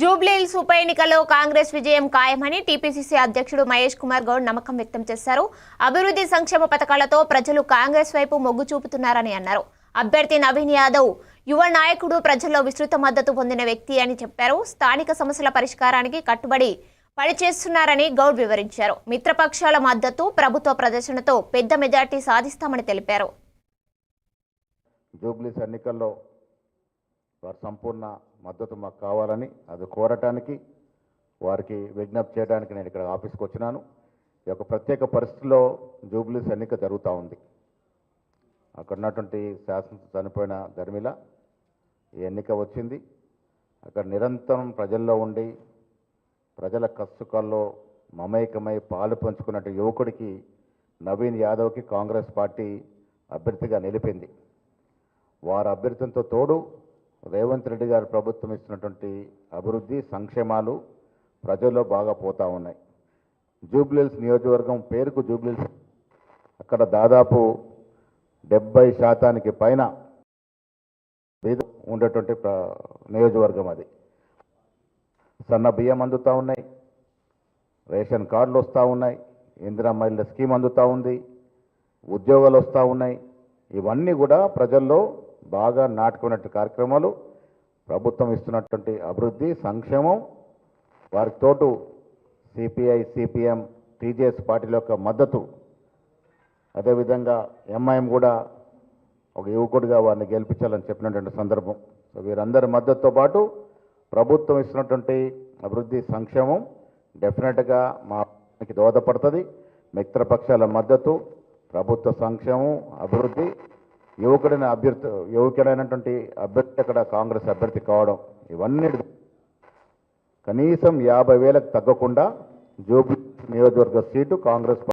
జూబ్లీహిల్స్ ఉప ఎన్నికల్లో కాంగ్రెస్ విజయం ఖాయమని టీపీసీసీ అధ్యక్షుడు మహేష్ కుమార్ గౌడ్ నమ్మకం వ్యక్తం చేశారు. అభివృద్ధి సంక్షేమ పథకాలతో ప్రజలు కాంగ్రెస్ వైపు మొగ్గు చూపుతున్నారని అన్నారు. అభ్యర్థి నవీన్ యాదవ్ యువ నాయకుడు, ప్రజల్లో విస్తృత మద్దతు పొందిన వ్యక్తి అని చెప్పారు. స్థానిక సమస్యల పరిష్కారానికి కట్టుబడి పనిచేస్తున్నారని గౌడ్ వివరించారు. మిత్రపక్షాల మద్దతు, ప్రభుత్వ ప్రదర్శనతో పెద్ద మెజార్టీ సాధిస్తామని తెలిపారు. జూబ్లీస్ ఎన్నికల్లో వారి సంపూర్ణ మద్దతు మాకు కావాలని అది కోరటానికి వారికి విజ్ఞప్తి చేయడానికి నేను ఇక్కడ ఆఫీస్కి వచ్చినాను. ఈ యొక్క ప్రత్యేక పరిస్థితుల్లో జూబ్లీస్ ఎన్నిక జరుగుతూ ఉంది. అక్కడ ఉన్నటువంటి శాసనసభ చనిపోయిన ధర్మిల ఈ ఎన్నిక వచ్చింది. అక్కడ నిరంతరం ప్రజల్లో ఉండి ప్రజల కష్టకాల్లో మమేకమై పాలు పంచుకున్నట్టు యువకుడికి నవీన్ యాదవ్కి కాంగ్రెస్ పార్టీ అభ్యర్థిగా నిలిపింది. వారి అభ్యర్థంతో తోడు రేవంత్ రెడ్డి గారి ప్రభుత్వం ఇస్తున్నటువంటి అభివృద్ధి సంక్షేమాలు ప్రజల్లో బాగా పోతూ ఉన్నాయి. జూబ్లీహిల్స్ నియోజకవర్గం పేరుకు జూబ్లీహిల్స్, అక్కడ దాదాపు 70% పైన ఉండేటువంటి నియోజకవర్గం అది. సన్న బియ్యం అందుతూ ఉన్నాయి, రేషన్ కార్డులు వస్తూ ఉన్నాయి, ఇందిరా మహిళల స్కీమ్ అందుతూ ఉంది, ఉద్యోగాలు వస్తూ ఉన్నాయి. ఇవన్నీ కూడా ప్రజల్లో బాగా నాటుకున్నట్టు కార్యక్రమాలు, ప్రభుత్వం ఇస్తున్నటువంటి అభివృద్ధి సంక్షేమం, వారికి తోటు సిపిఐ, సిపిఎం, టీజేఎస్ పార్టీల యొక్క మద్దతు, అదేవిధంగా ఎంఐఎం కూడా ఒక యువకుడిగా వారిని గెలిపించాలని చెప్పినటువంటి సందర్భం. సో వీరందరి మద్దతుతో పాటు ప్రభుత్వం ఇస్తున్నటువంటి అభివృద్ధి సంక్షేమం డెఫినెట్గా మాకు దోహదపడుతుంది. మిత్రపక్షాల మద్దతు, ప్రభుత్వ సంక్షేమం, అభివృద్ధి, యువకుడైనటువంటి అభ్యర్థి అక్కడ కాంగ్రెస్ అభ్యర్థి కావడం, ఇవన్నీ కనీసం 50,000కు తగ్గకుండా జూబ్లీ నియోజకవర్గ సీటు కాంగ్రెస్